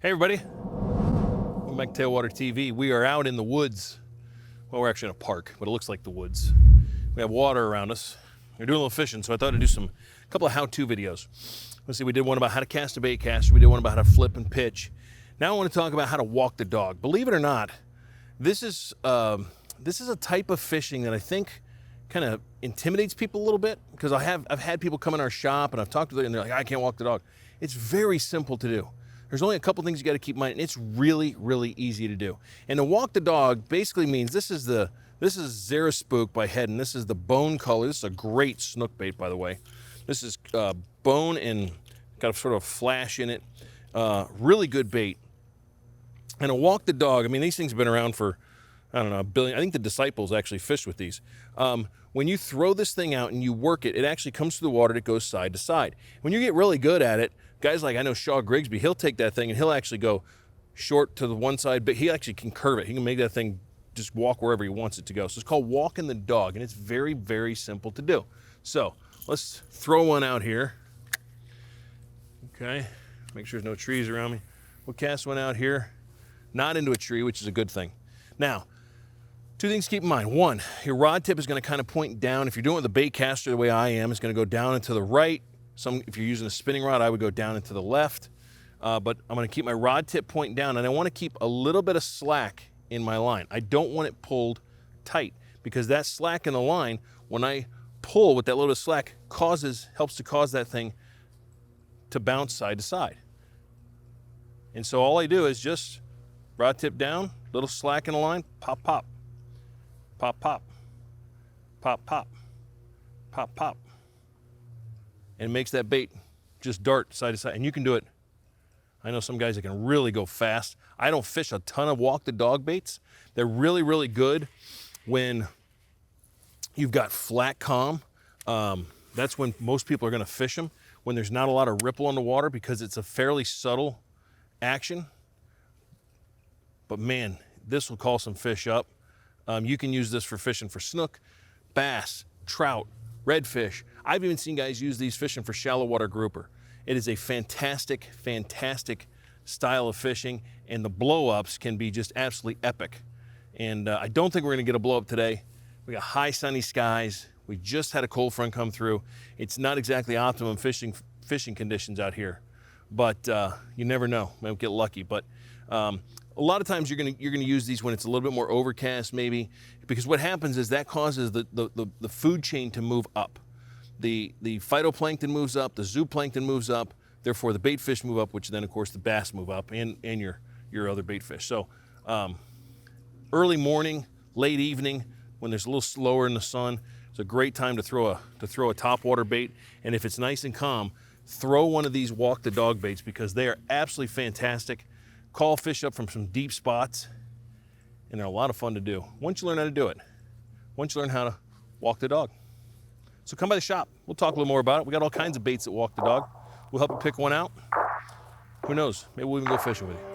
Hey everybody, welcome back to Tailwater TV. We are out in the woods. Well, we're actually in a park, but it looks like the woods. We have water around us. We're doing a little fishing, so I thought I'd do a couple of how-to videos. Let's see, we did one about how to cast a bait caster. We did one about how to flip and pitch. Now I want to talk about how to walk the dog. Believe it or not, this is a type of fishing that I think kind of intimidates people a little bit, because I've had people come in our shop and I've talked to them and they're like, I can't walk the dog. It's very simple to do. There's only a couple things you got to keep in mind, and it's really, really easy to do. And to walk the dog basically means this is Super Spook by Heddon. This is the bone color. This is a great snook bait, by the way. This is bone and got a sort of flash in it. Really good bait. And to walk the dog, I mean, these things have been around for, I don't know, a billion. I think the disciples actually fished with these. When you throw this thing out and you work it, it actually comes through the water and it goes side to side. When you get really good at it, guys like I know Shaw Grigsby, he'll take that thing and he'll actually go short to the one side, but he actually can curve it. He can make that thing just walk wherever he wants it to go. So it's called walking the dog, and it's very, very simple to do. So let's throw one out here. Okay, make sure there's no trees around me. We'll cast one out here, not into a tree, which is a good thing. Now, two things to keep in mind. One, your rod tip is going to kind of point down. If you're doing it with a bait caster the way I am, it's going to go down and to the right. If you're using a spinning rod, I would go down and to the left. But I'm going to keep my rod tip pointing down, and I want to keep a little bit of slack in my line. I don't want it pulled tight, because that slack in the line, when I pull with that little bit of slack, helps to cause that thing to bounce side to side. And so all I do is just rod tip down, little slack in the line, pop, pop. Pop, pop, pop, pop, pop, pop. And it makes that bait just dart side to side. And you can do it. I know some guys that can really go fast. I don't fish a ton of walk the dog baits. They're really, really good when you've got flat calm. That's when most people are going to fish them, when there's not a lot of ripple on the water, because it's a fairly subtle action. But man, this will call some fish up. You can use this for fishing for snook, bass, trout, redfish. I've even seen guys use these fishing for shallow water grouper. It is a fantastic, fantastic style of fishing, and the blow-ups can be just absolutely epic. And I don't think we're going to get a blow-up today. We got high sunny skies. We just had a cold front come through. It's not exactly optimum fishing conditions out here, but you never know. Might get lucky, but a lot of times you're gonna use these when it's a little bit more overcast, maybe, because what happens is that causes the food chain to move up. The phytoplankton moves up, the zooplankton moves up, therefore the bait fish move up, which then of course the bass move up, and your other bait fish. So early morning, late evening, when there's a little slower in the sun, it's a great time to throw a topwater bait. And if it's nice and calm, throw one of these walk the dog baits, because they are absolutely fantastic. Call fish up from some deep spots, and they're a lot of fun to do once you learn how to do it, once you learn how to walk the dog. So come by the shop. We'll talk a little more about it. We got all kinds of baits that walk the dog. We'll help you pick one out. Who knows? Maybe we'll even go fishing with you.